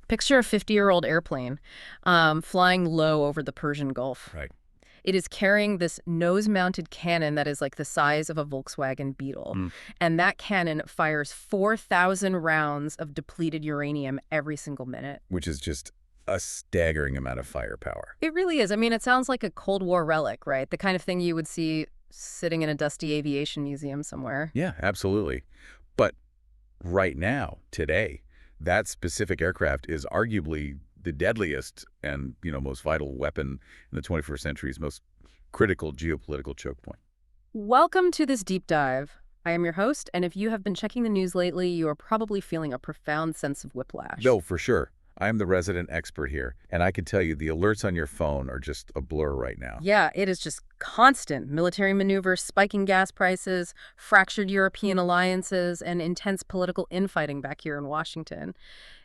Picture a 50-year-old airplane flying low over the Persian Gulf. Right. It is carrying this nose-mounted cannon that is like the size of a Volkswagen Beetle. Mm. And that cannon fires 4,000 rounds of depleted uranium every single minute. Which is just a staggering amount of firepower. It really is. I mean, it sounds like a Cold War relic, right? The kind of thing you would see sitting in a dusty aviation museum somewhere. Yeah, absolutely. But right now, today, that specific aircraft is arguably the deadliest and, most vital weapon in the 21st century's most critical geopolitical choke point. Welcome to this deep dive. I am your host, and if you have been checking the news lately, you are probably feeling a profound sense of whiplash. No, for sure. I am the resident expert here, and I can tell you the alerts on your phone are just a blur right now. Yeah, it is just constant military maneuvers, spiking gas prices, fractured European alliances, and intense political infighting back here in Washington.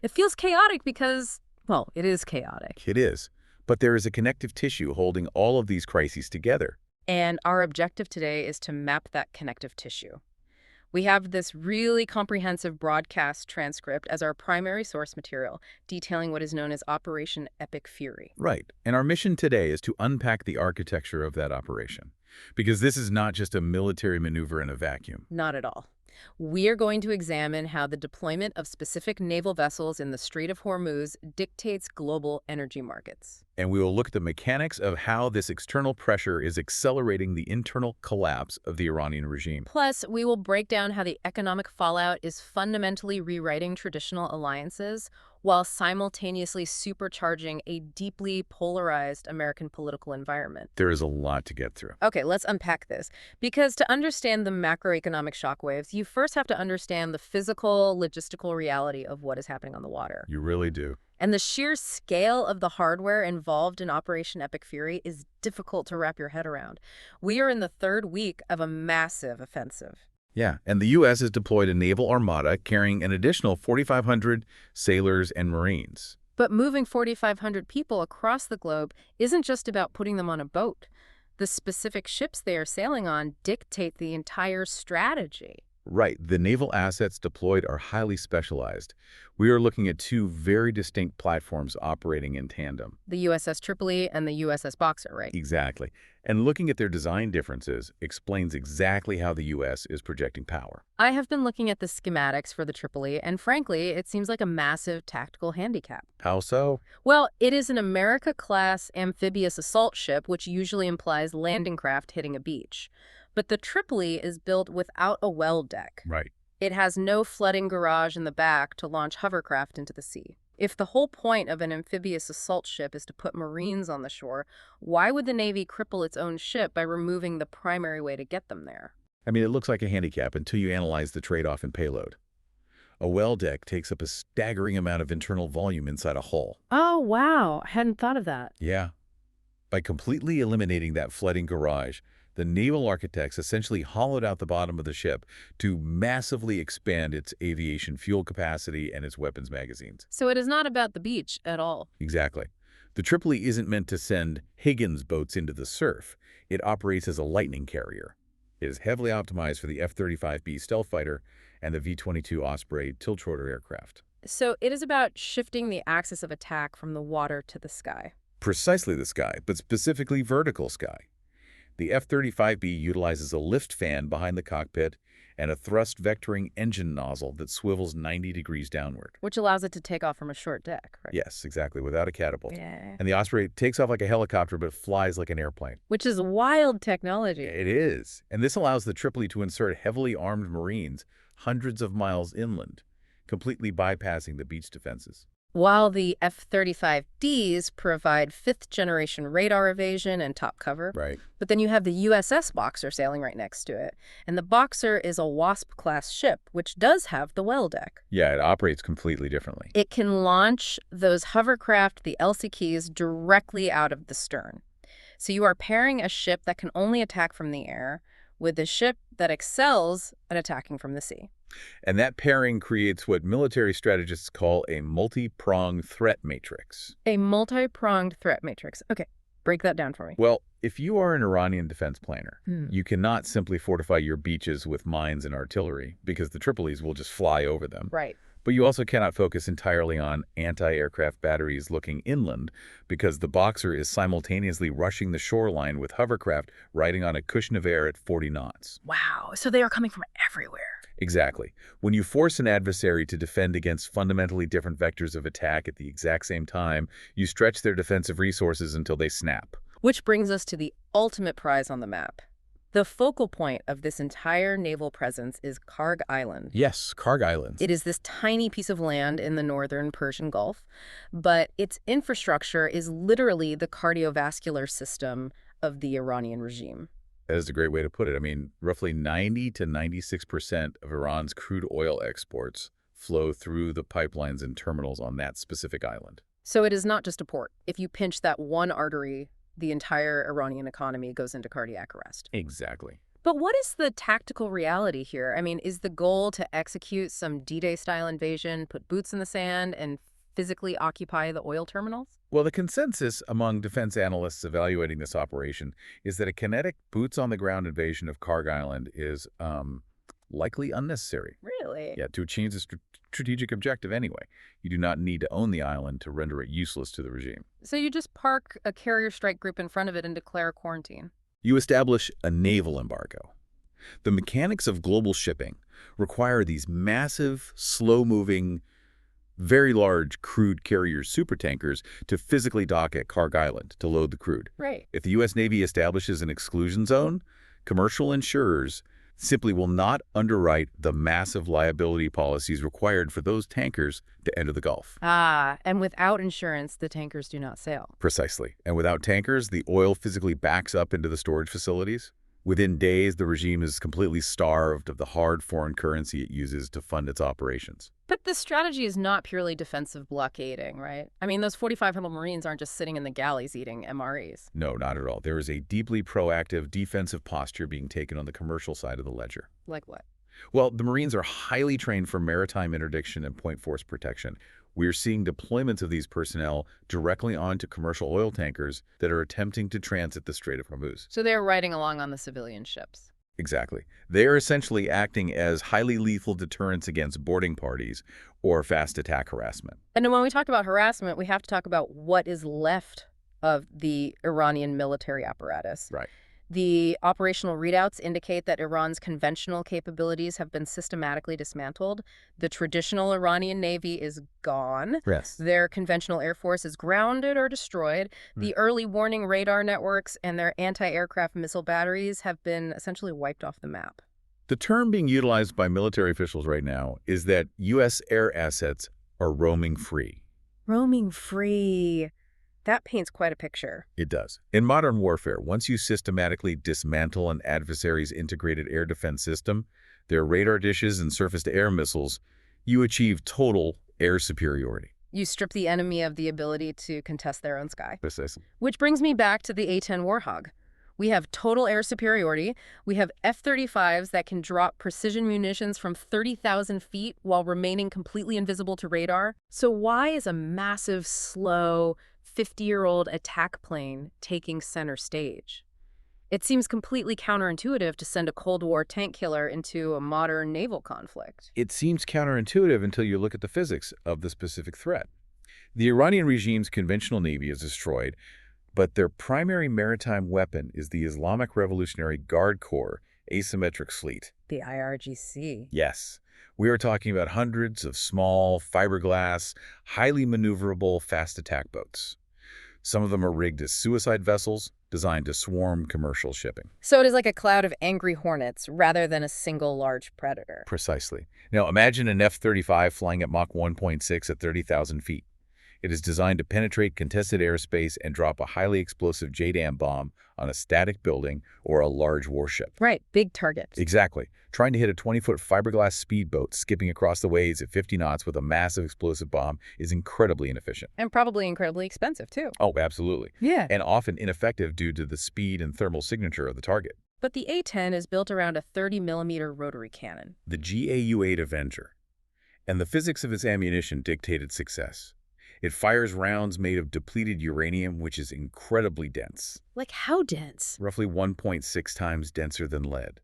It feels chaotic because, well, it is chaotic. It is. But there is a connective tissue holding all of these crises together. And our objective today is to map that connective tissue. We have this really comprehensive broadcast transcript as our primary source material, detailing what is known as Operation Epic Fury. Right. And our mission today is to unpack the architecture of that operation. Because this is not just a military maneuver in a vacuum. Not at all. We are going to examine how the deployment of specific naval vessels in the Strait of Hormuz dictates global energy markets. And we will look at the mechanics of how this external pressure is accelerating the internal collapse of the Iranian regime. Plus, we will break down how the economic fallout is fundamentally rewriting traditional alliances while simultaneously supercharging a deeply polarized American political environment. There is a lot to get through. Okay, let's unpack this. Because to understand the macroeconomic shockwaves, you first have to understand the physical, logistical reality of what is happening on the water. You really do. And the sheer scale of the hardware involved in Operation Epic Fury is difficult to wrap your head around. We are in the third week of a massive offensive. Yeah, and the U.S. has deployed a naval armada carrying an additional 4,500 sailors and Marines. But moving 4,500 people across the globe isn't just about putting them on a boat. The specific ships they are sailing on dictate the entire strategy. Right. The naval assets deployed are highly specialized. We are looking at two very distinct platforms operating in tandem. The USS Tripoli and the USS Boxer, right? Exactly. And looking at their design differences explains exactly how the U.S. is projecting power. I have been looking at the schematics for the Tripoli, and frankly, it seems like a massive tactical handicap. How so? Well, it is an America-class amphibious assault ship, which usually implies landing craft hitting a beach. But the Tripoli is built without a well deck. Right. It has no flooding garage in the back to launch hovercraft into the sea. If the whole point of an amphibious assault ship is to put Marines on the shore, why would the Navy cripple its own ship by removing the primary way to get them there? I mean, it looks like a handicap until you analyze the trade-off in payload. A well deck takes up a staggering amount of internal volume inside a hull. Oh, wow. I hadn't thought of that. Yeah. By completely eliminating that flooding garage, the naval architects essentially hollowed out the bottom of the ship to massively expand its aviation fuel capacity and its weapons magazines. So it is not about the beach at all. Exactly. The Tripoli isn't meant to send Higgins boats into the surf. It operates as a lightning carrier. It is heavily optimized for the F-35B stealth fighter and the V-22 Osprey tiltrotor aircraft. So it is about shifting the axis of attack from the water to the sky. Precisely the sky, but specifically vertical sky. The F-35B utilizes a lift fan behind the cockpit and a thrust vectoring engine nozzle that swivels 90 degrees downward. Which allows it to take off from a short deck, right? Yes, exactly, without a catapult. Yeah. And the Osprey takes off like a helicopter but flies like an airplane. Which is wild technology. It is. And this allows the Tripoli to insert heavily armed Marines hundreds of miles inland, completely bypassing the beach defenses. While the F-35Ds provide fifth-generation radar evasion and top cover. Right. But then you have the USS Boxer sailing right next to it. And the Boxer is a Wasp-class ship, which does have the well deck. Yeah, it operates completely differently. It can launch those hovercraft, the LCKs, directly out of the stern. So you are pairing a ship that can only attack from the air with a ship that excels at attacking from the sea. And that pairing creates what military strategists call a multi-pronged threat matrix. A multi-pronged threat matrix. Okay, break that down for me. Well, if you are an Iranian defense planner, you cannot simply fortify your beaches with mines and artillery because the Tripolis will just fly over them. Right. But you also cannot focus entirely on anti-aircraft batteries looking inland because the Boxer is simultaneously rushing the shoreline with hovercraft riding on a cushion of air at 40 knots. Wow, so they are coming from everywhere. Exactly. When you force an adversary to defend against fundamentally different vectors of attack at the exact same time, you stretch their defensive resources until they snap. Which brings us to the ultimate prize on the map. The focal point of this entire naval presence is Karg Island. Yes, Karg Islands. It is this tiny piece of land in the northern Persian Gulf, but its infrastructure is literally the cardiovascular system of the Iranian regime. That is a great way to put it. I mean, roughly 90 to 96% of Iran's crude oil exports flow through the pipelines and terminals on that specific island. So it is not just a port. If you pinch that one artery, the entire Iranian economy goes into cardiac arrest. Exactly. But what is the tactical reality here? I mean, is the goal to execute some D-Day style invasion, put boots in the sand, and physically occupy the oil terminals? Well, the consensus among defense analysts evaluating this operation is that a kinetic, boots-on-the-ground invasion of Karg Island is likely unnecessary. Really? Yeah, to achieve the strategic objective anyway. You do not need to own the island to render it useless to the regime. So you just park a carrier strike group in front of it and declare quarantine? You establish a naval embargo. The mechanics of global shipping require these massive, slow-moving, very large crude carrier supertankers to physically dock at Karg Island to load the crude. Right. If the U.S. Navy establishes an exclusion zone, commercial insurers simply will not underwrite the massive liability policies required for those tankers to enter the Gulf. Ah, and without insurance, the tankers do not sail. Precisely. And without tankers, the oil physically backs up into the storage facilities. Within days, the regime is completely starved of the hard foreign currency it uses to fund its operations. But this strategy is not purely defensive blockading, right? I mean, those 4,500 Marines aren't just sitting in the galleys eating MREs. No, not at all. There is a deeply proactive defensive posture being taken on the commercial side of the ledger. Like what? Well, the Marines are highly trained for maritime interdiction and point force protection. We're seeing deployments of these personnel directly onto commercial oil tankers that are attempting to transit the Strait of Hormuz. So they're riding along on the civilian ships. Exactly. They are essentially acting as highly lethal deterrents against boarding parties or fast attack harassment. And then when we talk about harassment, we have to talk about what is left of the Iranian military apparatus. Right. The operational readouts indicate that Iran's conventional capabilities have been systematically dismantled. The traditional Iranian Navy is gone. Yes. Their conventional air force is grounded or destroyed. The early warning radar networks and their anti-aircraft missile batteries have been essentially wiped off the map. The term being utilized by military officials right now is that U.S. air assets are roaming free. Roaming free. That paints quite a picture. It does. In modern warfare, once you systematically dismantle an adversary's integrated air defense system, their radar dishes and surface-to-air missiles, you achieve total air superiority. You strip the enemy of the ability to contest their own sky. Precisely. Which brings me back to the A-10 Warhog. We have total air superiority. We have F-35s that can drop precision munitions from 30,000 feet while remaining completely invisible to radar. So why is a massive, slow, 50-year-old attack plane taking center stage? It seems completely counterintuitive to send a Cold War tank killer into a modern naval conflict. It seems counterintuitive until you look at the physics of the specific threat. The Iranian regime's conventional navy is destroyed, but their primary maritime weapon is the Islamic Revolutionary Guard Corps asymmetric fleet. The IRGC. Yes. We are talking about hundreds of small, fiberglass, highly maneuverable, fast attack boats. Some of them are rigged as suicide vessels designed to swarm commercial shipping. So it is like a cloud of angry hornets rather than a single large predator. Precisely. Now imagine an F-35 flying at Mach 1.6 at 30,000 feet. It is designed to penetrate contested airspace and drop a highly explosive JDAM bomb on a static building or a large warship. Right, big targets. Exactly. Trying to hit a 20-foot fiberglass speedboat skipping across the waves at 50 knots with a massive explosive bomb is incredibly inefficient. And probably incredibly expensive, too. Oh, absolutely. Yeah. And often ineffective due to the speed and thermal signature of the target. But the A-10 is built around a 30-millimeter rotary cannon. The GAU-8 Avenger. And the physics of its ammunition dictated success. It fires rounds made of depleted uranium, which is incredibly dense. Like how dense? Roughly 1.6 times denser than lead.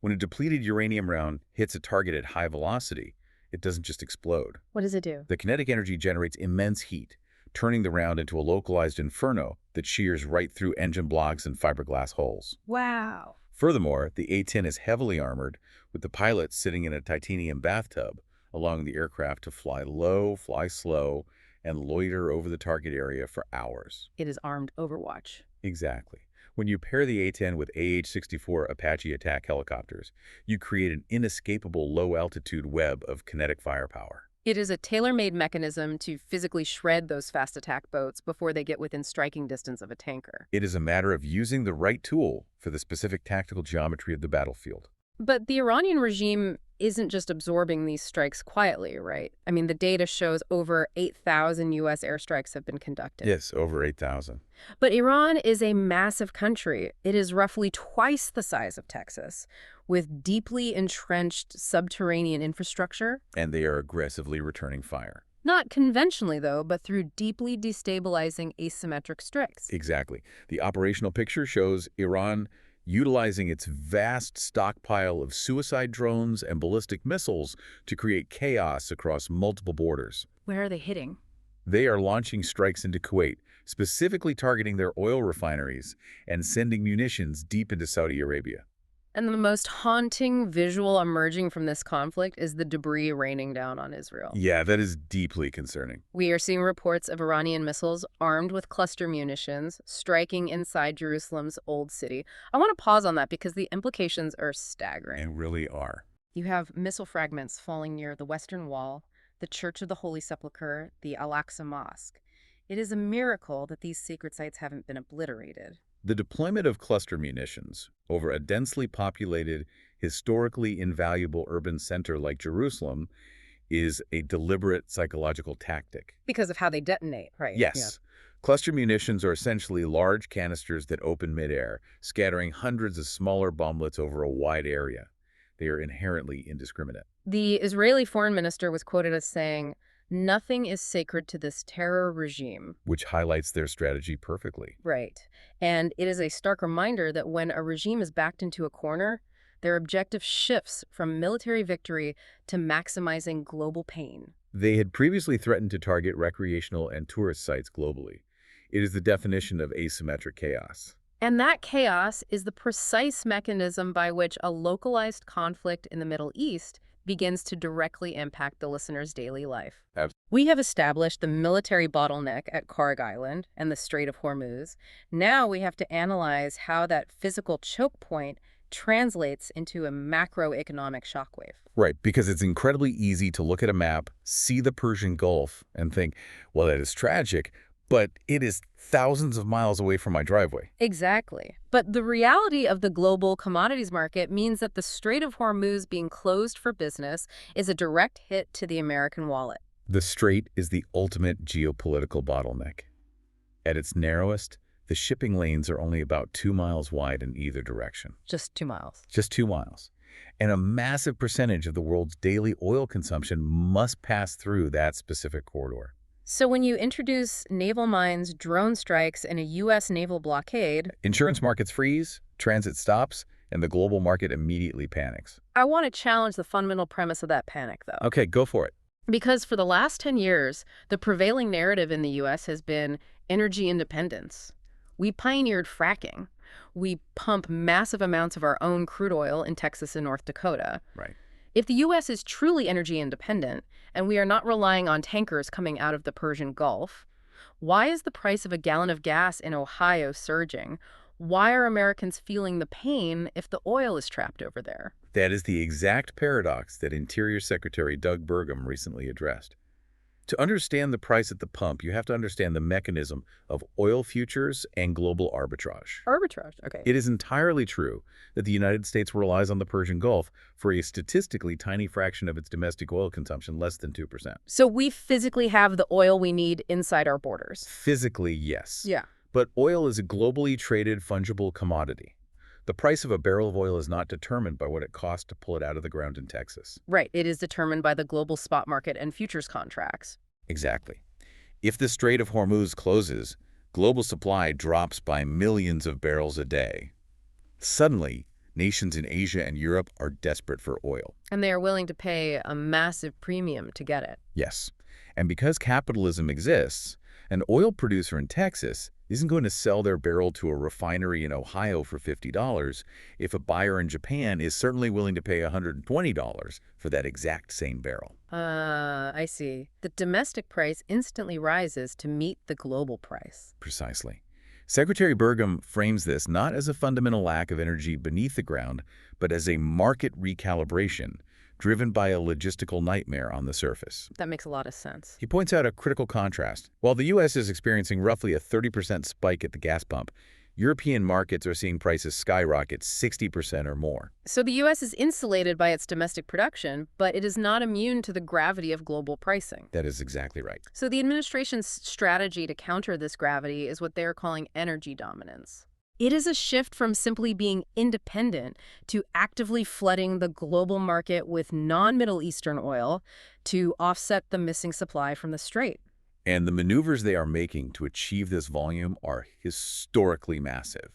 When a depleted uranium round hits a target at high velocity, it doesn't just explode. What does it do? The kinetic energy generates immense heat, turning the round into a localized inferno that shears right through engine blocks and fiberglass holes. Wow. Furthermore, the A-10 is heavily armored, with the pilot sitting in a titanium bathtub, allowing the aircraft to fly low, fly slow, and loiter over the target area for hours. It is armed Overwatch. Exactly. When you pair the A-10 with AH-64 Apache attack helicopters, you create an inescapable low-altitude web of kinetic firepower. It is a tailor-made mechanism to physically shred those fast attack boats before they get within striking distance of a tanker. It is a matter of using the right tool for the specific tactical geometry of the battlefield. But the Iranian regime isn't just absorbing these strikes quietly, right? I mean, the data shows over 8,000 U.S. airstrikes have been conducted. Yes, over 8,000. But Iran is a massive country. It is roughly twice the size of Texas, with deeply entrenched subterranean infrastructure. And they are aggressively returning fire. Not conventionally, though, but through deeply destabilizing asymmetric strikes. Exactly. The operational picture shows Iran utilizing its vast stockpile of suicide drones and ballistic missiles to create chaos across multiple borders. Where are they hitting? They are launching strikes into Kuwait, specifically targeting their oil refineries and sending munitions deep into Saudi Arabia. And the most haunting visual emerging from this conflict is the debris raining down on Israel. Yeah, that is deeply concerning. We are seeing reports of Iranian missiles armed with cluster munitions striking inside Jerusalem's old city. I want to pause on that because the implications are staggering. And really are. You have missile fragments falling near the Western Wall, the Church of the Holy Sepulchre, the Al-Aqsa Mosque. It is a miracle that these sacred sites haven't been obliterated. The deployment of cluster munitions over a densely populated, historically invaluable urban center like Jerusalem is a deliberate psychological tactic. Because of how they detonate, right? Yes. Yeah. Cluster munitions are essentially large canisters that open midair, scattering hundreds of smaller bomblets over a wide area. They are inherently indiscriminate. The Israeli foreign minister was quoted as saying, "Nothing is sacred to this terror regime." Which highlights their strategy perfectly. Right. And it is a stark reminder that when a regime is backed into a corner, their objective shifts from military victory to maximizing global pain. They had previously threatened to target recreational and tourist sites globally. It is the definition of asymmetric chaos. And that chaos is the precise mechanism by which a localized conflict in the Middle East begins to directly impact the listener's daily life. We have established the military bottleneck at Karg Island and the Strait of Hormuz. Now we have to analyze how that physical choke point translates into a macroeconomic shockwave. Right, because it's incredibly easy to look at a map, see the Persian Gulf, and think, well, that is tragic, but it is thousands of miles away from my driveway. Exactly. But the reality of the global commodities market means that the Strait of Hormuz being closed for business is a direct hit to the American wallet. The strait is the ultimate geopolitical bottleneck. At its narrowest, the shipping lanes are only about 2 miles wide in either direction. Just 2 miles. Just 2 miles. And a massive percentage of the world's daily oil consumption must pass through that specific corridor. So when you introduce naval mines, drone strikes, and a U.S. naval blockade, insurance markets freeze, transit stops, and the global market immediately panics. I want to challenge the fundamental premise of that panic, though. Okay, go for it. Because for the last 10 years, the prevailing narrative in the U.S. has been energy independence. We pioneered fracking. We pump massive amounts of our own crude oil in Texas and North Dakota. Right. If the U.S. is truly energy independent, and we are not relying on tankers coming out of the Persian Gulf, why is the price of a gallon of gas in Ohio surging? Why are Americans feeling the pain if the oil is trapped over there? That is the exact paradox that Interior Secretary Doug Burgum recently addressed. To understand the price at the pump, you have to understand the mechanism of oil futures and global arbitrage. Arbitrage, okay. It is entirely true that the United States relies on the Persian Gulf for a statistically tiny fraction of its domestic oil consumption, less than 2%. So we physically have the oil we need inside our borders? Physically, yes. Yeah. But oil is a globally traded fungible commodity. The price of a barrel of oil is not determined by what it costs to pull it out of the ground in Texas. Right. It is determined by the global spot market and futures contracts. Exactly. If the Strait of Hormuz closes, global supply drops by millions of barrels a day. Suddenly, Nations in Asia and Europe are desperate for oil. And they are willing to pay a massive premium to get it. Yes. And because capitalism exists, an oil producer in Texas isn't going to sell their barrel to a refinery in Ohio for $50 if a buyer in Japan is certainly willing to pay $120 for that exact same barrel. I see. The domestic price instantly rises to meet the global price. Precisely. Secretary Burgum frames this not as a fundamental lack of energy beneath the ground, but as a market recalibration driven by a logistical nightmare on the surface. That makes a lot of sense. He points out a critical contrast. While the U.S. is experiencing roughly a 30% spike at the gas pump, European markets are seeing prices skyrocket 60% or more. So the U.S. is insulated by its domestic production, but it is not immune to the gravity of global pricing. That is exactly right. So the administration's strategy to counter this gravity is what they're calling energy dominance. It is a shift from simply being independent to actively flooding the global market with non-Middle Eastern oil to offset the missing supply from the Strait. And the maneuvers they are making to achieve this volume are historically massive.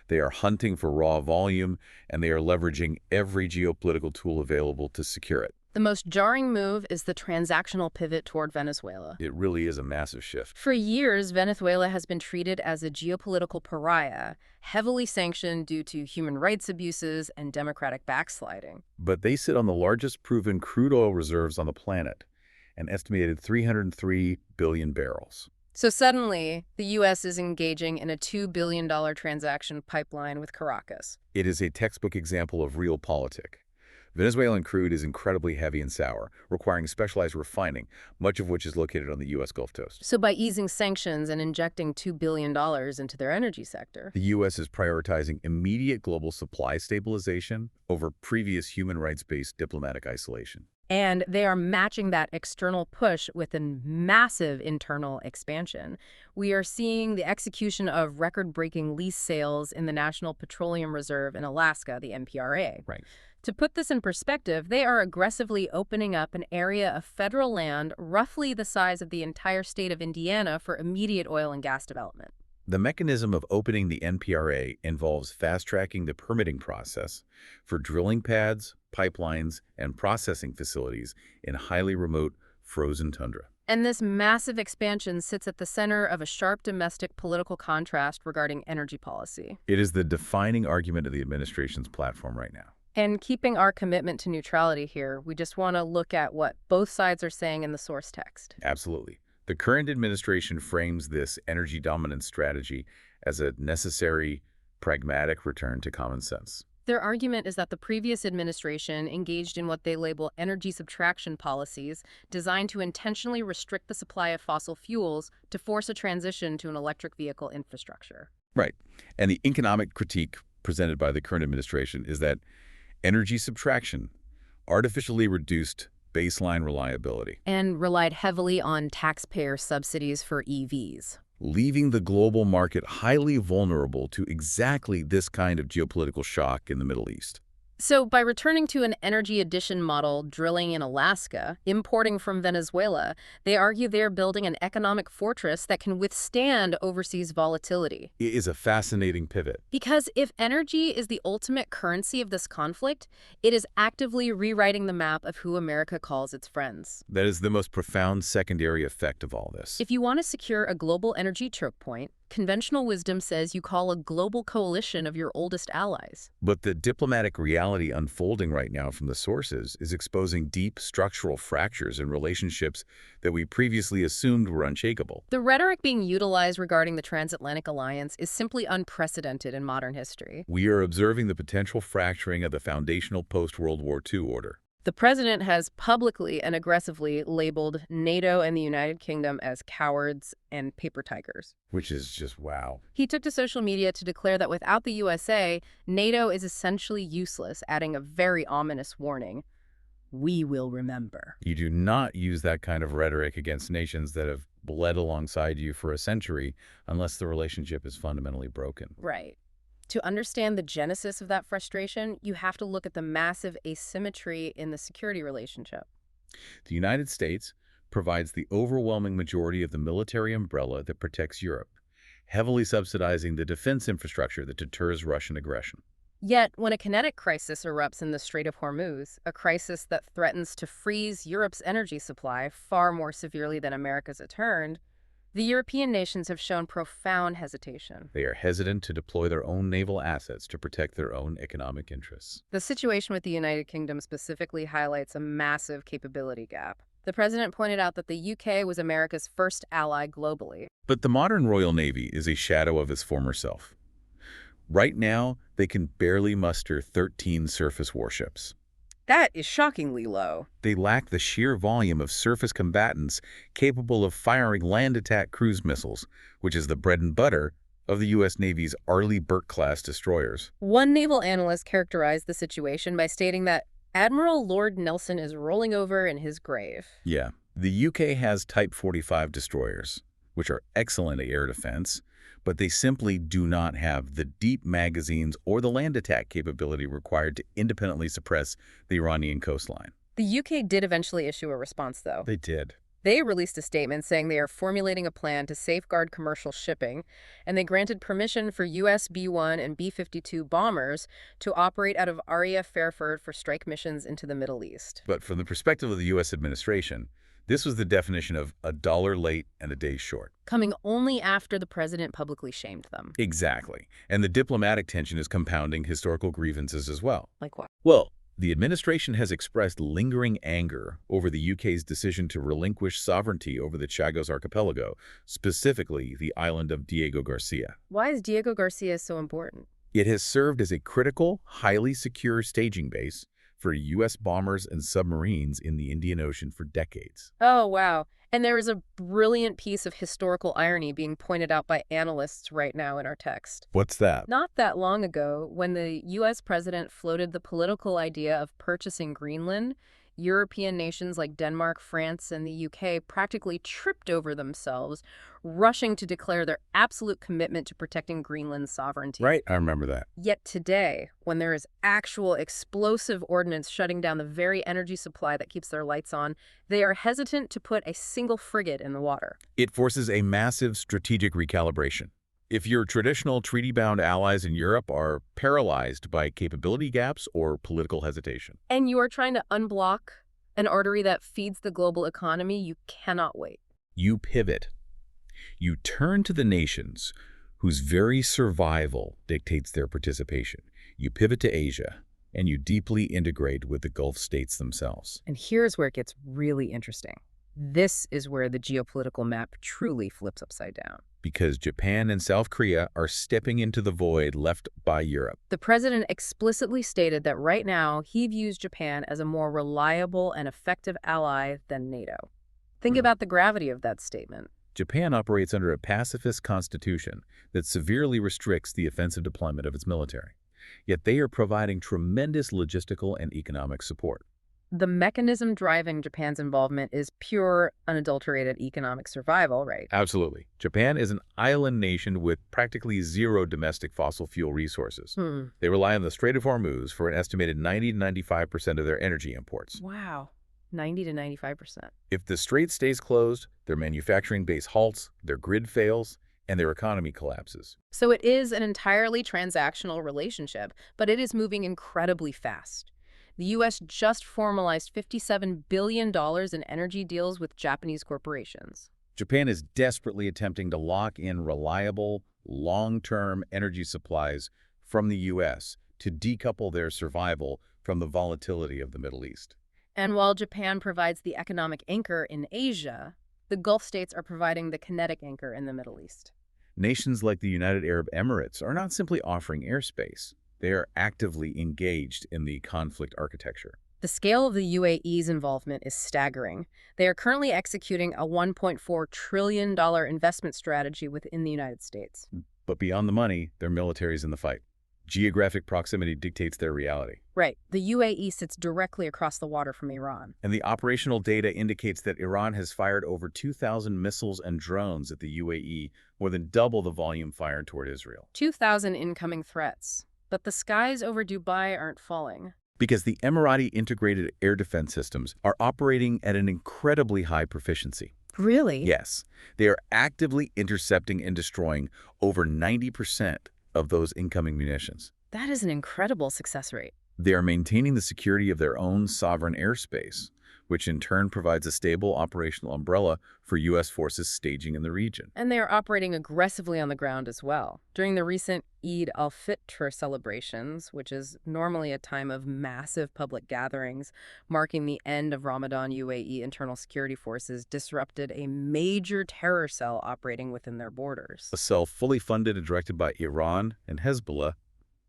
They are hunting for raw volume, and they are leveraging every geopolitical tool available to secure it. The most jarring move is the transactional pivot toward Venezuela. It really is a massive shift. For years, Venezuela has been treated as a geopolitical pariah, heavily sanctioned due to human rights abuses and democratic backsliding. But they sit on the largest proven crude oil reserves on the planet, an estimated 303 billion barrels. So suddenly, the U.S. is engaging in a $2 billion transaction pipeline with Caracas. It is a textbook example of realpolitik. Venezuelan crude is incredibly heavy and sour, requiring specialized refining, much of which is located on the U.S. Gulf Coast. So by easing sanctions and injecting $2 billion into their energy sector, The U.S. is prioritizing immediate global supply stabilization over previous human rights-based diplomatic isolation. and they are matching that external push with a massive internal expansion. We are seeing the execution of record-breaking lease sales in the National Petroleum Reserve in Alaska, the NPRA. Right. To put this in perspective, they are aggressively opening up an area of federal land roughly the size of the entire state of Indiana for immediate oil and gas development. The mechanism of opening the NPRA involves fast-tracking the permitting process for drilling pads, pipelines, and processing facilities in highly remote, frozen tundra. And this massive expansion sits at the center of a sharp domestic political contrast regarding energy policy. It is the defining argument of the administration's platform right now. And keeping our commitment to neutrality here, we just want to look at what both sides are saying in the source text. Absolutely. The current administration frames this energy dominance strategy as a necessary, pragmatic return to common sense. Their argument is that the previous administration engaged in what they label energy subtraction policies designed to intentionally restrict the supply of fossil fuels to force a transition to an electric vehicle infrastructure. Right. And the economic critique presented by the current administration is that energy subtraction artificially reduced baseline reliability, And relied heavily on taxpayer subsidies for EVs. leaving the global market highly vulnerable to exactly this kind of geopolitical shock in the Middle East. So by returning to an energy addition model, drilling in Alaska, importing from Venezuela, they argue they're building an economic fortress that can withstand overseas volatility. It is a fascinating pivot. Because if energy is the ultimate currency of this conflict, it is actively rewriting the map of who America calls its friends. That is the most profound secondary effect of all this. If you want to secure a global energy choke point, conventional wisdom says you call a global coalition of your oldest allies. But the diplomatic reality unfolding right now from the sources is exposing deep structural fractures in relationships that we previously assumed were unshakable. The rhetoric being utilized regarding the transatlantic alliance is simply unprecedented in modern history. We are observing the potential fracturing of the foundational post-World War II order. The president has publicly and aggressively labeled NATO and the United Kingdom as cowards and paper tigers. Which is just wow. He took to social media to declare that without the USA, NATO is essentially useless, adding a very ominous warning. We will remember. You do not use that kind of rhetoric against nations that have bled alongside you for a century unless the relationship is fundamentally broken. Right. To understand the genesis of that frustration, you have to look at the massive asymmetry in the security relationship. The United States provides the overwhelming majority of the military umbrella that protects Europe, heavily subsidizing the defense infrastructure that deters Russian aggression. Yet, when a kinetic crisis erupts in the Strait of Hormuz, a crisis that threatens to freeze Europe's energy supply far more severely than America's it turned, the European nations have shown profound hesitation. They are hesitant to deploy their own naval assets to protect their own economic interests. The situation with the United Kingdom specifically highlights a massive capability gap. The president pointed out that the UK was America's first ally globally. But the modern Royal Navy is a shadow of its former self. Right now, they can barely muster 13 surface warships. That is shockingly low. They lack the sheer volume of surface combatants capable of firing land attack cruise missiles, which is the bread and butter of the U.S. Navy's Arleigh Burke-class destroyers. One naval analyst characterized the situation by stating that Admiral Lord Nelson is rolling over in his grave. Yeah, the UK has Type 45 destroyers, which are excellent at air defense, but they simply do not have the deep magazines or the land attack capability required to independently suppress the Iranian coastline. The UK did eventually issue a response, though. They did. They released a statement saying they are formulating a plan to safeguard commercial shipping, and they granted permission for US B-1 and B-52 bombers to operate out of RAF Fairford for strike missions into the Middle East. But from the perspective of the U.S. administration, this was the definition of a dollar late and a day short. Coming only after the president publicly shamed them. Exactly. And the diplomatic tension is compounding historical grievances as well. Like what? Well, the administration has expressed lingering anger over the UK's decision to relinquish sovereignty over the Chagos archipelago, specifically the island of Diego Garcia. Why is Diego Garcia so important? It has served as a critical, highly secure staging base for U.S. bombers and submarines in the Indian Ocean for decades. Oh, wow. And there is a brilliant piece of historical irony being pointed out by analysts right now in our text. What's that? Not that long ago, when the U.S. president floated the political idea of purchasing Greenland, European nations like Denmark, France, and the UK practically tripped over themselves, rushing to declare their absolute commitment to protecting Greenland's sovereignty. Right, I remember that. Yet today, when there is actual explosive ordnance shutting down the very energy supply that keeps their lights on, they are hesitant to put a single frigate in the water. It forces a massive strategic recalibration. If your traditional treaty-bound allies in Europe are paralyzed by capability gaps or political hesitation. And you are trying to unblock an artery that feeds the global economy, you cannot wait. You pivot. You turn to the nations whose very survival dictates their participation. You pivot to Asia, and you deeply integrate with the Gulf states themselves. And here's where it gets really interesting. This is where the geopolitical map truly flips upside down. Because Japan and South Korea are stepping into the void left by Europe. The president explicitly stated that right now he views Japan as a more reliable and effective ally than NATO. Think about the gravity of that statement. Japan operates under a pacifist constitution that severely restricts the offensive deployment of its military. Yet they are providing tremendous logistical and economic support. The mechanism driving Japan's involvement is pure, unadulterated economic survival, right? Absolutely. Japan is an island nation with practically zero domestic fossil fuel resources. They rely on the Strait of Hormuz for an estimated 90 to 95% of their energy imports. Wow. 90 to 95%. If the strait stays closed, their manufacturing base halts, their grid fails, and their economy collapses. So it is an entirely transactional relationship, but it is moving incredibly fast. The U.S. just formalized $57 billion in energy deals with Japanese corporations. Japan is desperately attempting to lock in reliable, long-term energy supplies from the U.S. to decouple their survival from the volatility of the Middle East. And while Japan provides the economic anchor in Asia, the Gulf states are providing the kinetic anchor in the Middle East. Nations like the United Arab Emirates are not simply offering airspace. They are actively engaged in the conflict architecture. The scale of the UAE's involvement is staggering. They are currently executing a $1.4 trillion investment strategy within the United States. But beyond the money, their military is in the fight. Geographic proximity dictates their reality. Right. The UAE sits directly across the water from Iran. And the operational data indicates that Iran has fired over 2,000 missiles and drones at the UAE, more than double the volume fired toward Israel. 2,000 incoming threats. But the skies over Dubai aren't falling. Because the Emirati integrated air defense systems are operating at an incredibly high proficiency. Really? Yes. They are actively intercepting and destroying over 90% of those incoming munitions. That is an incredible success rate. They are maintaining the security of their own sovereign airspace, which in turn provides a stable operational umbrella for U.S. forces staging in the region. And they are operating aggressively on the ground as well. During the recent Eid al-Fitr celebrations, which is normally a time of massive public gatherings marking the end of Ramadan, UAE internal security forces disrupted a major terror cell operating within their borders. A cell fully funded and directed by Iran and Hezbollah,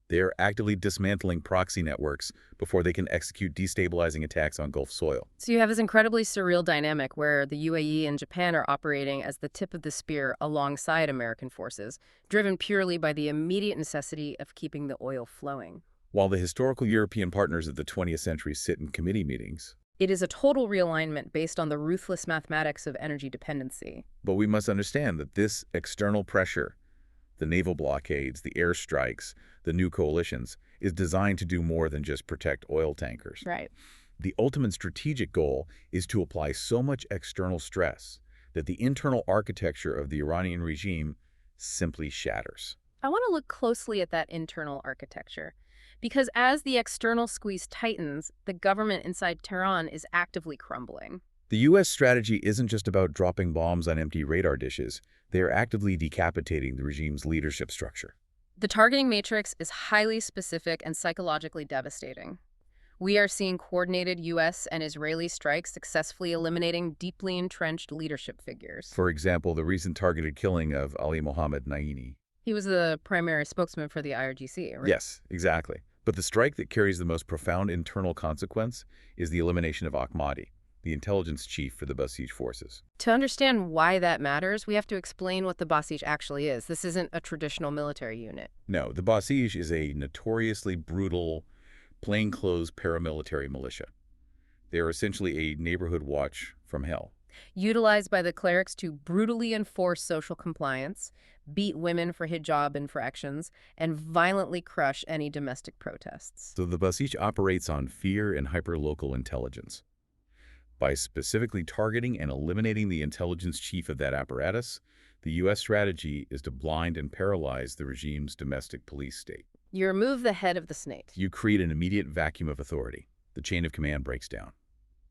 they are actively dismantling proxy networks before they can execute destabilizing attacks on Gulf soil. So you have this incredibly surreal dynamic where the UAE and Japan are operating as the tip of the spear alongside American forces, driven purely by the immediate necessity of keeping the oil flowing. While the historical European partners of the 20th century sit in committee meetings, It is a total realignment based on the ruthless mathematics of energy dependency. but we must understand that this external pressure, the naval blockades, the airstrikes, the new coalitions, is designed to do more than just protect oil tankers. Right. The ultimate strategic goal is to apply so much external stress that the internal architecture of the Iranian regime simply shatters. I want to look closely at that internal architecture, because as the external squeeze tightens, the government inside Tehran is actively crumbling. The U.S. strategy isn't just about dropping bombs on empty radar dishes. They are actively decapitating the regime's leadership structure. The targeting matrix is highly specific and psychologically devastating. We are seeing coordinated U.S. and Israeli strikes successfully eliminating deeply entrenched leadership figures. For example, the recent targeted killing of Ali Mohammed Naini. He was the primary spokesman for the IRGC, right? Yes, exactly. But the strike that carries the most profound internal consequence is the elimination of Ahmadi, the intelligence chief for the Basij forces. To understand why that matters, we have to explain what the Basij actually is. This isn't a traditional military unit. No, the Basij is a notoriously brutal, plainclothes paramilitary militia. They are essentially a neighborhood watch from hell. Utilized by the clerics to brutally enforce social compliance, beat women for hijab infractions, and violently crush any domestic protests. So the Basij operates on fear and hyperlocal intelligence. By specifically targeting and eliminating the intelligence chief of that apparatus, the U.S. strategy is to blind and paralyze the regime's domestic police state. You remove the head of the snake. You create an immediate vacuum of authority. The chain of command breaks down.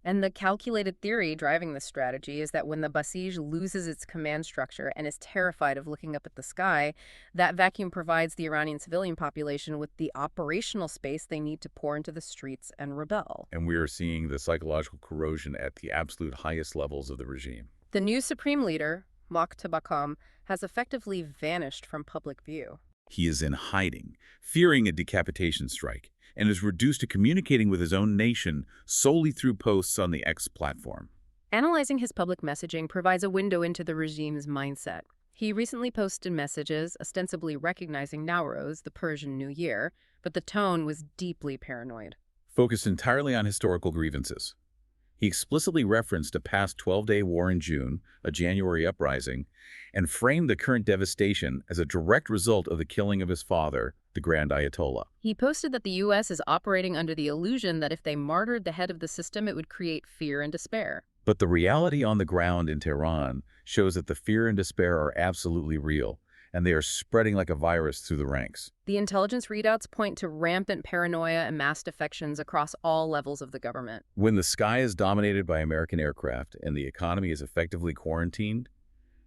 And the calculated theory driving this strategy is that when the Basij loses its command structure and is terrified of looking up at the sky, that vacuum provides the Iranian civilian population with the operational space they need to pour into the streets and rebel. And we are seeing the psychological corrosion at the absolute highest levels of the regime. The new supreme leader, Moqtabakam, has effectively vanished from public view. He is in hiding, fearing a decapitation strike, and is reduced to communicating with his own nation solely through posts on the X platform. Analyzing his public messaging provides a window into the regime's mindset. He recently posted messages ostensibly recognizing Nowruz, the Persian New Year, but the tone was deeply paranoid. Focused entirely on historical grievances. He explicitly referenced a past 12-day war in June, a January uprising, and framed the current devastation as a direct result of the killing of his father, the Grand Ayatollah. He posted that the U.S. is operating under the illusion that if they martyred the head of the system, it would create fear and despair. But the reality on the ground in Tehran shows that the fear and despair are absolutely real, and they are spreading like a virus through the ranks. The intelligence readouts point to rampant paranoia and mass defections across all levels of the government. When the sky is dominated by American aircraft and the economy is effectively quarantined,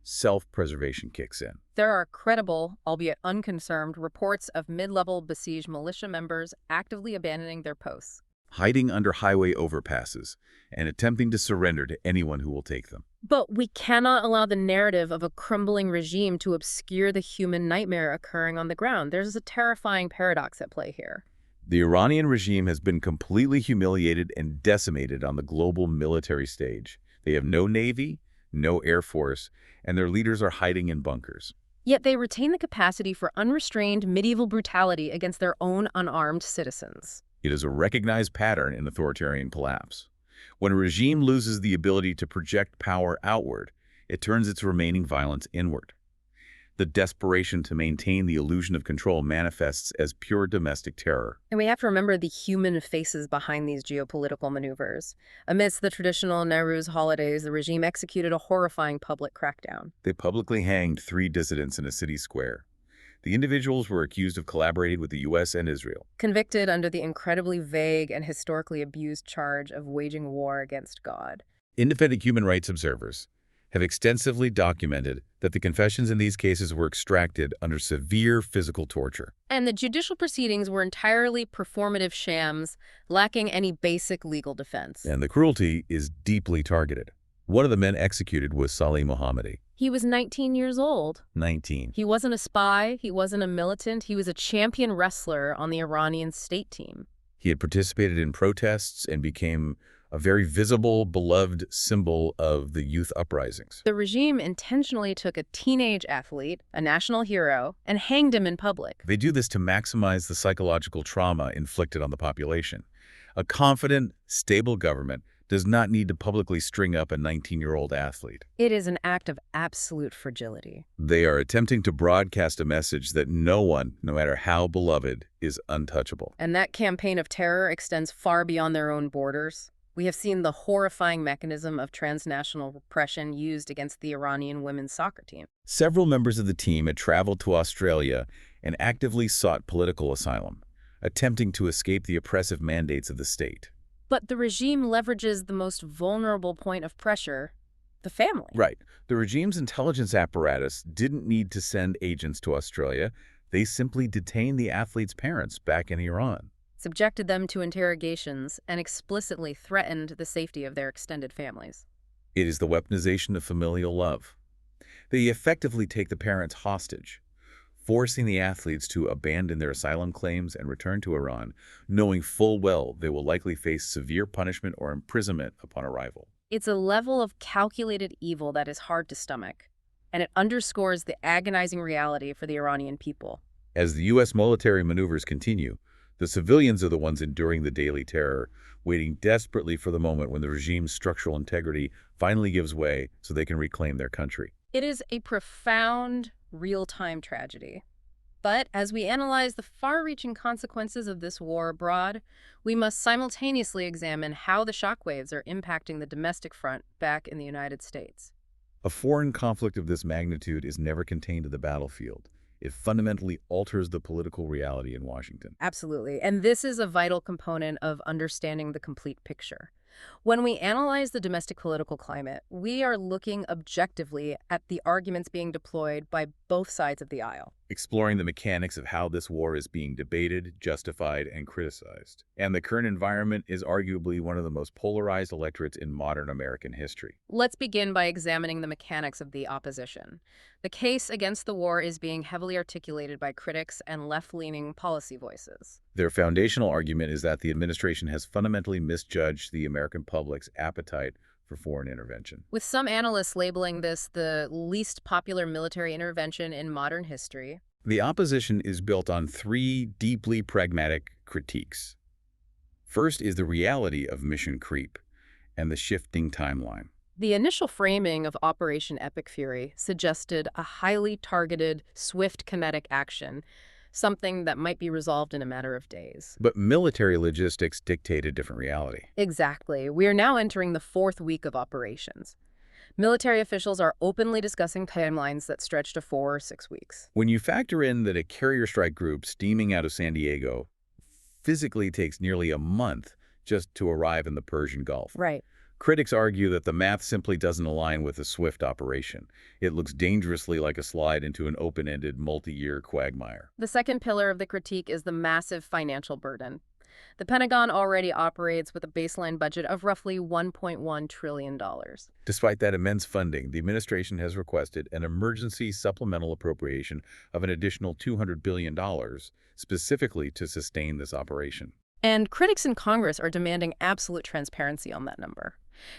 self-preservation kicks in. There are credible, albeit unconfirmed, reports of mid-level Basij militia members actively abandoning their posts, Hiding under highway overpasses and attempting to surrender to anyone who will take them. But we cannot allow the narrative of a crumbling regime to obscure the human nightmare occurring on the ground. There's a terrifying paradox at play here. The Iranian regime has been completely humiliated and decimated on the global military stage. They have no navy, no air force, and their leaders are hiding in bunkers. Yet they retain the capacity for unrestrained medieval brutality against their own unarmed citizens. It is a recognized pattern in authoritarian collapse. When a regime loses the ability to project power outward, it turns its remaining violence inward. The desperation to maintain the illusion of control manifests as pure domestic terror. And we have to remember the human faces behind these geopolitical maneuvers. Amidst the traditional Nowruz holidays, the regime executed a horrifying public crackdown. They publicly hanged 3 dissidents in a city square. The individuals were accused of collaborating with the U.S. and Israel. Convicted under the incredibly vague and historically abused charge of waging war against God. Independent human rights observers have extensively documented that the confessions in these cases were extracted under severe physical torture. And the judicial proceedings were entirely performative shams, lacking any basic legal defense. And the cruelty is deeply targeted. One of the men executed was Saleh Mohammadi. He was 19 years old. 19. He wasn't a spy, he wasn't a militant, he was a champion wrestler on the Iranian state team. He had participated in protests and became a very visible, beloved symbol of the youth uprisings. The regime intentionally took a teenage athlete, a national hero, and hanged him in public. They do this to maximize the psychological trauma inflicted on the population. A confident, stable government does not need to publicly string up a 19-year-old athlete. It is an act of absolute fragility. They are attempting to broadcast a message that no one, no matter how beloved, is untouchable. And that campaign of terror extends far beyond their own borders. We have seen the horrifying mechanism of transnational repression used against the Iranian women's soccer team. Several members of the team had traveled to Australia and actively sought political asylum, attempting to escape the oppressive mandates of the state. But the regime leverages the most vulnerable point of pressure, the family. Right. The regime's intelligence apparatus didn't need to send agents to Australia. They simply detained the athletes' parents back in Iran. Subjected them to interrogations, and explicitly threatened the safety of their extended families. It is the weaponization of familial love. They effectively take the parents hostage, forcing the athletes to abandon their asylum claims and return to Iran, knowing full well they will likely face severe punishment or imprisonment upon arrival. It's a level of calculated evil that is hard to stomach, and it underscores the agonizing reality for the Iranian people. As the U.S. military maneuvers continue, the civilians are the ones enduring the daily terror, waiting desperately for the moment when the regime's structural integrity finally gives way so they can reclaim their country. It is a profound, real-time tragedy. But as we analyze the far-reaching consequences of this war abroad, we must simultaneously examine how the shockwaves are impacting the domestic front back in the United States. A foreign conflict of this magnitude is never contained to the battlefield. It fundamentally alters the political reality in Washington. Absolutely. And this is a vital component of understanding the complete picture. When we analyze the domestic political climate, we are looking objectively at the arguments being deployed by both sides of the aisle. Exploring the mechanics of how this war is being debated, justified, and criticized. And the current environment is arguably one of the most polarized electorates in modern American history. Let's begin by examining the mechanics of the opposition. The case against the war is being heavily articulated by critics and left-leaning policy voices. Their foundational argument is that the administration has fundamentally misjudged the American public's appetite for foreign intervention. With some analysts labeling this the least popular military intervention in modern history. The opposition is built on three deeply pragmatic critiques. First is the reality of mission creep and the shifting timeline. The initial framing of Operation Epic Fury suggested a highly targeted, swift kinetic action, something that might be resolved in a matter of days. But military logistics dictate a different reality. Exactly. We are now entering the fourth week of operations. Military officials are openly discussing timelines that stretch to 4 or 6 weeks. When you factor in that a carrier strike group steaming out of San Diego physically takes nearly a month just to arrive in the Persian Gulf. Right. Critics argue that the math simply doesn't align with a swift operation. It looks dangerously like a slide into an open-ended, multi-year quagmire. The second pillar of the critique is the massive financial burden. The Pentagon already operates with a baseline budget of roughly $1.1 trillion. Despite that immense funding, the administration has requested an emergency supplemental appropriation of an additional $200 billion, specifically to sustain this operation. And critics in Congress are demanding absolute transparency on that number.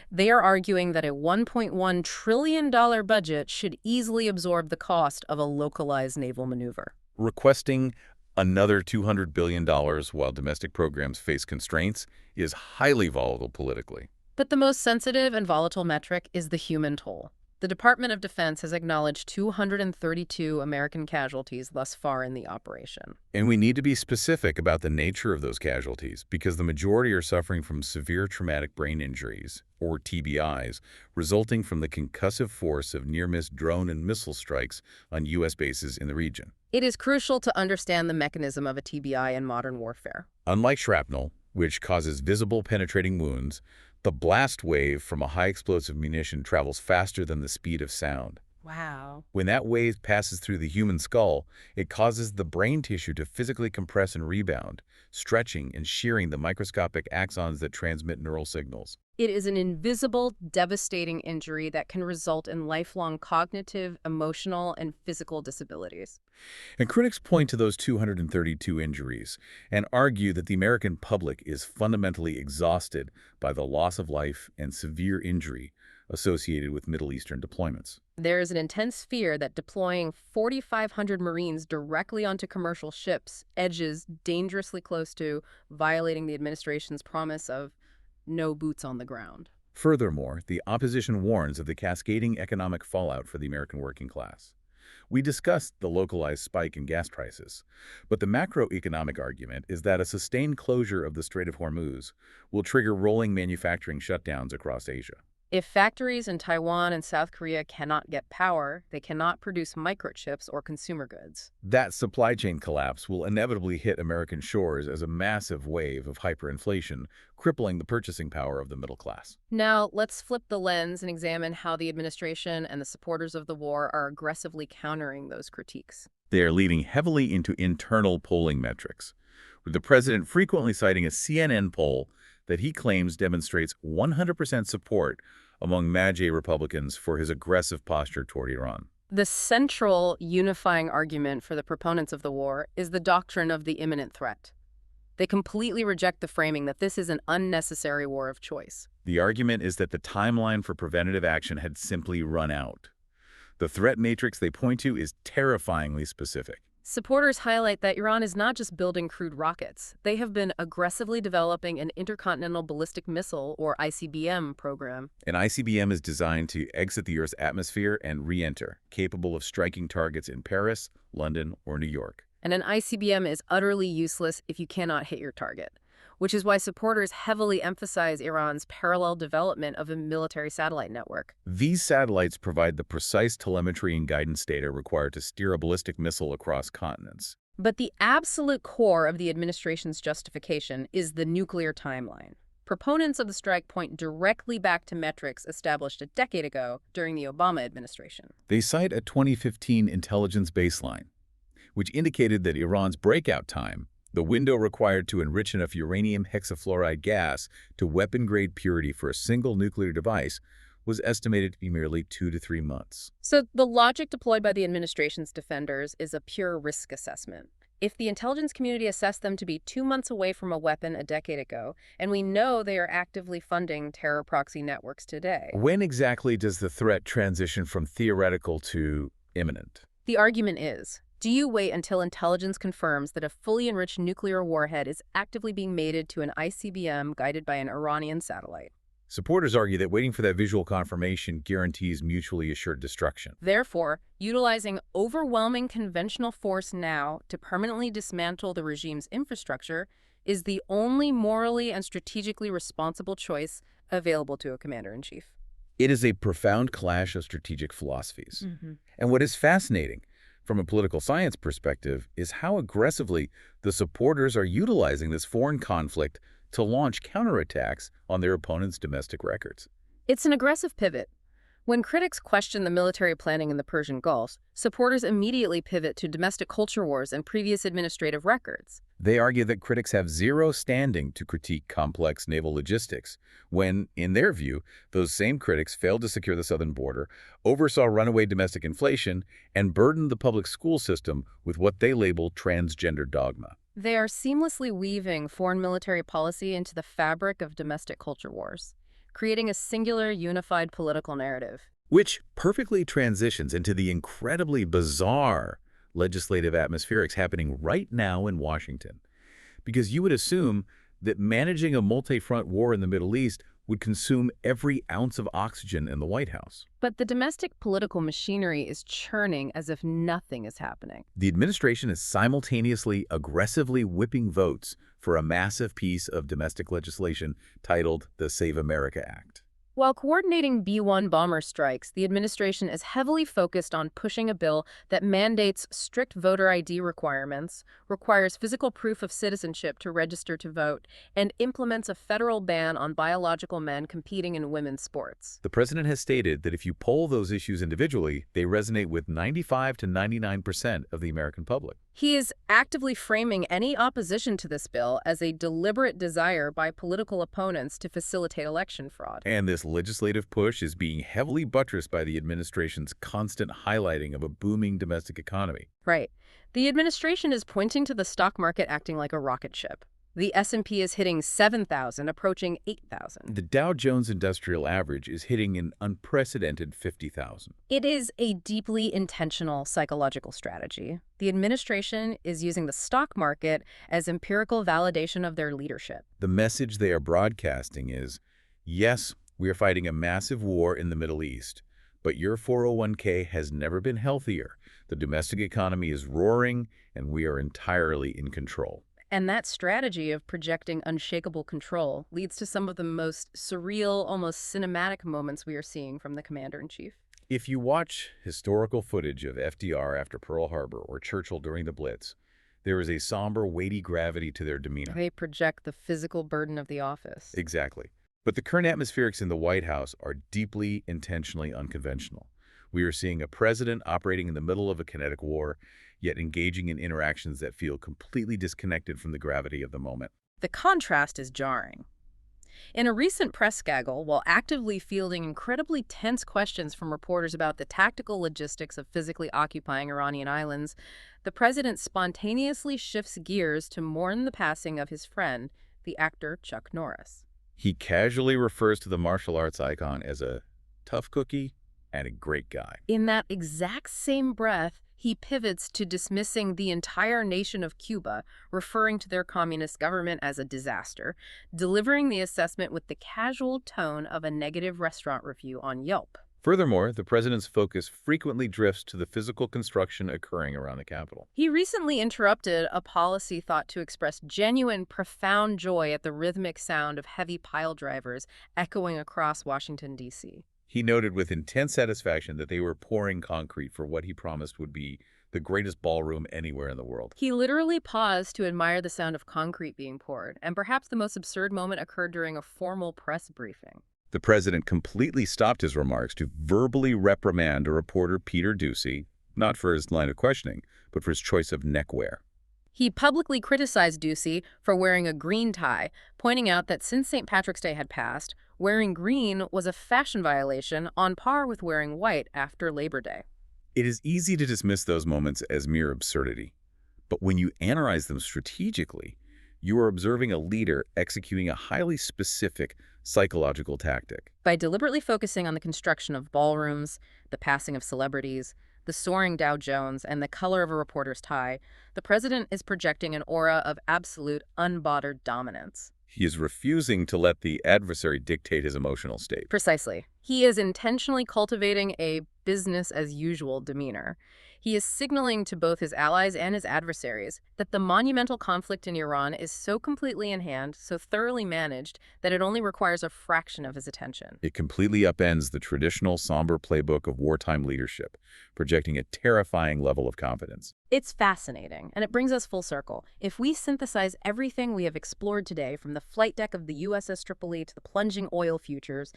They are arguing that a $1.1 trillion budget should easily absorb the cost of a localized naval maneuver. Requesting another $200 billion while domestic programs face constraints is highly volatile politically. But the most sensitive and volatile metric is the human toll. The Department of Defense has acknowledged 232 American casualties thus far in the operation. And we need to be specific about the nature of those casualties because the majority are suffering from severe traumatic brain injuries or TBIs, resulting from the concussive force of near-miss drone and missile strikes on U.S. bases in the region. It is crucial to understand the mechanism of a TBI in modern warfare. Unlike shrapnel, which causes visible penetrating wounds, the blast wave from a high-explosive munition travels faster than the speed of sound. Wow. When that wave passes through the human skull, it causes the brain tissue to physically compress and rebound, stretching and shearing the microscopic axons that transmit neural signals. It is an invisible, devastating injury that can result in lifelong cognitive, emotional, and physical disabilities. And critics point to those 232 injuries and argue that the American public is fundamentally exhausted by the loss of life and severe injury associated with Middle Eastern deployments. There is an intense fear that deploying 4,500 Marines directly onto commercial ships edges dangerously close to violating the administration's promise of no boots on the ground. Furthermore, the opposition warns of the cascading economic fallout for the American working class. We discussed the localized spike in gas prices, but the macroeconomic argument is that a sustained closure of the Strait of Hormuz will trigger rolling manufacturing shutdowns across Asia. If factories in Taiwan and South Korea cannot get power, they cannot produce microchips or consumer goods. That supply chain collapse will inevitably hit American shores as a massive wave of hyperinflation, crippling the purchasing power of the middle class. Now, let's flip the lens and examine how the administration and the supporters of the war are aggressively countering those critiques. They are leading heavily into internal polling metrics, with the president frequently citing a CNN poll that he claims demonstrates 100% support among MAGA Republicans for his aggressive posture toward Iran. The central unifying argument for the proponents of the war is the doctrine of the imminent threat. They completely reject the framing that this is an unnecessary war of choice. The argument is that the timeline for preventative action had simply run out. The threat matrix they point to is terrifyingly specific. Supporters highlight that Iran is not just building crude rockets. They have been aggressively developing an intercontinental ballistic missile, or ICBM, program. An ICBM is designed to exit the Earth's atmosphere and re-enter, capable of striking targets in Paris, London, or New York. And an ICBM is utterly useless if you cannot hit your target, which is why supporters heavily emphasize Iran's parallel development of a military satellite network. These satellites provide the precise telemetry and guidance data required to steer a ballistic missile across continents. But the absolute core of the administration's justification is the nuclear timeline. Proponents of the strike point directly back to metrics established a decade ago during the Obama administration. They cite a 2015 intelligence baseline, which indicated that Iran's breakout time, the window required to enrich enough uranium hexafluoride gas to weapon-grade purity for a single nuclear device, was estimated to be merely 2 to 3 months. So the logic deployed by the administration's defenders is a pure risk assessment. If the intelligence community assessed them to be 2 months away from a weapon a decade ago, and we know they are actively funding terror proxy networks today. When exactly does the threat transition from theoretical to imminent? The argument is, do you wait until intelligence confirms that a fully enriched nuclear warhead is actively being mated to an ICBM guided by an Iranian satellite? Supporters argue that waiting for that visual confirmation guarantees mutually assured destruction. Therefore, utilizing overwhelming conventional force now to permanently dismantle the regime's infrastructure is the only morally and strategically responsible choice available to a commander-in-chief. It is a profound clash of strategic philosophies. And what is fascinating, from a political science perspective, is how aggressively the supporters are utilizing this foreign conflict to launch counterattacks on their opponents' domestic records. It's an aggressive pivot. When critics question the military planning in the Persian Gulf, supporters immediately pivot to domestic culture wars and previous administrative records. They argue that critics have zero standing to critique complex naval logistics, when, in their view, those same critics failed to secure the southern border, oversaw runaway domestic inflation, and burdened the public school system with what they label transgender dogma. They are seamlessly weaving foreign military policy into the fabric of domestic culture wars, creating a singular, unified political narrative. Which perfectly transitions into the incredibly bizarre legislative atmospherics happening right now in Washington. Because you would assume that managing a multi-front war in the Middle East would consume every ounce of oxygen in the White House. But the domestic political machinery is churning as if nothing is happening. The administration is simultaneously aggressively whipping votes for a massive piece of domestic legislation titled the Save America Act. While coordinating B-1 bomber strikes, the administration is heavily focused on pushing a bill that mandates strict voter ID requirements, requires physical proof of citizenship to register to vote, and implements a federal ban on biological men competing in women's sports. The president has stated that if you poll those issues individually, they resonate with 95 to 99% of the American public. He is actively framing any opposition to this bill as a deliberate desire by political opponents to facilitate election fraud. And this legislative push is being heavily buttressed by the administration's constant highlighting of a booming domestic economy. Right. The administration is pointing to the stock market acting like a rocket ship. The S&P is hitting 7,000, approaching 8,000. The Dow Jones Industrial Average is hitting an unprecedented 50,000. It is a deeply intentional psychological strategy. The administration is using the stock market as empirical validation of their leadership. The message they are broadcasting is, yes, we are fighting a massive war in the Middle East, but your 401k has never been healthier. The domestic economy is roaring, and we are entirely in control. And that strategy of projecting unshakable control leads to some of the most surreal, almost cinematic moments we are seeing from the commander-in-chief. If you watch historical footage of FDR after Pearl Harbor or Churchill during the Blitz, there is a somber, weighty gravity to their demeanor. They project the physical burden of the office. Exactly. But the current atmospherics in the White House are deeply, intentionally unconventional. We are seeing a president operating in the middle of a kinetic war, yet engaging in interactions that feel completely disconnected from the gravity of the moment. The contrast is jarring. In a recent press gaggle, while actively fielding incredibly tense questions from reporters about the tactical logistics of physically occupying Iranian islands, the president spontaneously shifts gears to mourn the passing of his friend, the actor Chuck Norris. He casually refers to the martial arts icon as a tough cookie and a great guy. In that exact same breath, he pivots to dismissing the entire nation of Cuba, referring to their communist government as a disaster, delivering the assessment with the casual tone of a negative restaurant review on Yelp. Furthermore, the president's focus frequently drifts to the physical construction occurring around the Capitol. He recently interrupted a policy thought to express genuine, profound joy at the rhythmic sound of heavy pile drivers echoing across Washington, D.C. He noted with intense satisfaction that they were pouring concrete for what he promised would be the greatest ballroom anywhere in the world. He literally paused to admire the sound of concrete being poured, and perhaps the most absurd moment occurred during a formal press briefing. The president completely stopped his remarks to verbally reprimand a reporter, Peter Doocy, not for his line of questioning, but for his choice of neckwear. He publicly criticized Doocy for wearing a green tie, pointing out that since St. Patrick's Day had passed, wearing green was a fashion violation on par with wearing white after Labor Day. It is easy to dismiss those moments as mere absurdity, but when you analyze them strategically, you are observing a leader executing a highly specific psychological tactic. By deliberately focusing on the construction of ballrooms, the passing of celebrities, the soaring Dow Jones, and the color of a reporter's tie, the president is projecting an aura of absolute, unbothered dominance. He is refusing to let the adversary dictate his emotional state. Precisely. He is intentionally cultivating a business-as-usual demeanor. He is signaling to both his allies and his adversaries that the monumental conflict in Iran is so completely in hand, so thoroughly managed, that it only requires a fraction of his attention. It completely upends the traditional somber playbook of wartime leadership, projecting a terrifying level of confidence. It's fascinating, and it brings us full circle. If we synthesize everything we have explored today, from the flight deck of the USS Tripoli to the plunging oil futures,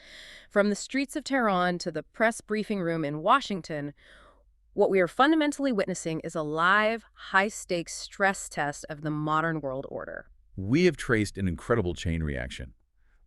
from the streets of Tehran to the press briefing room in Washington, what we are fundamentally witnessing is a live, high-stakes stress test of the modern world order. We have traced an incredible chain reaction.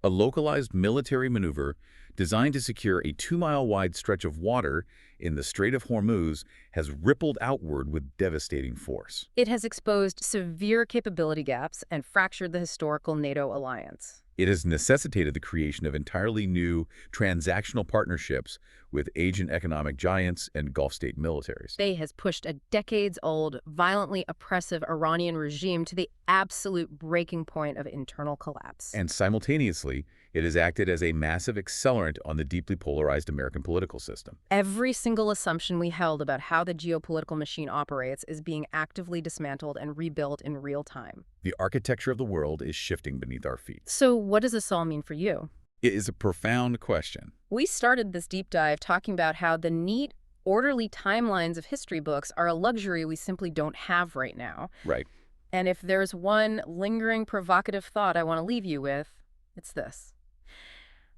A localized military maneuver designed to secure a 2-mile-wide stretch of water in the Strait of Hormuz has rippled outward with devastating force. It has exposed severe capability gaps and fractured the historical NATO alliance. It has necessitated the creation of entirely new transactional partnerships with Asian economic giants and Gulf state militaries. It has pushed a decades-old, violently oppressive Iranian regime to the absolute breaking point of internal collapse. And simultaneously, it has acted as a massive accelerant on the deeply polarized American political system. Every single assumption we held about how the geopolitical machine operates is being actively dismantled and rebuilt in real time. The architecture of the world is shifting beneath our feet. So what does this all mean for you? It is a profound question. We started this deep dive talking about how the neat, orderly timelines of history books are a luxury we simply don't have right now. Right. And if there's one lingering provocative thought I want to leave you with, it's this.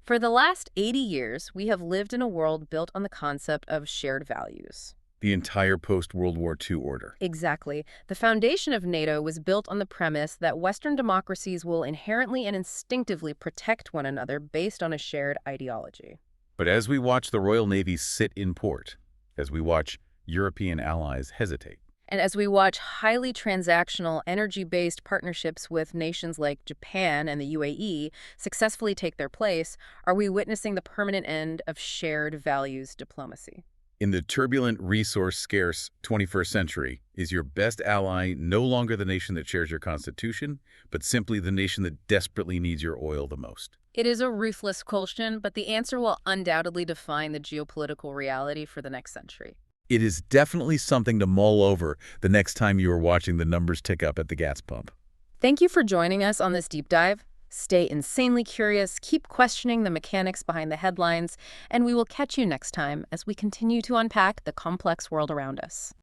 For the last 80 years, we have lived in a world built on the concept of shared values. The entire post-World War II order. Exactly. The foundation of NATO was built on the premise that Western democracies will inherently and instinctively protect one another based on a shared ideology. But as we watch the Royal Navy sit in port, as we watch European allies hesitate, And as we watch highly transactional, energy-based partnerships with nations like Japan and the UAE successfully take their place, are we witnessing the permanent end of shared values diplomacy? in the turbulent, resource-scarce 21st century, is your best ally no longer the nation that shares your constitution, but simply the nation that desperately needs your oil the most? It is a ruthless question, but the answer will undoubtedly define the geopolitical reality for the next century. It is definitely something to mull over the next time you are watching the numbers tick up at the gas pump. Thank you for joining us on this deep dive. Stay insanely curious, keep questioning the mechanics behind the headlines, and we will catch you next time as we continue to unpack the complex world around us.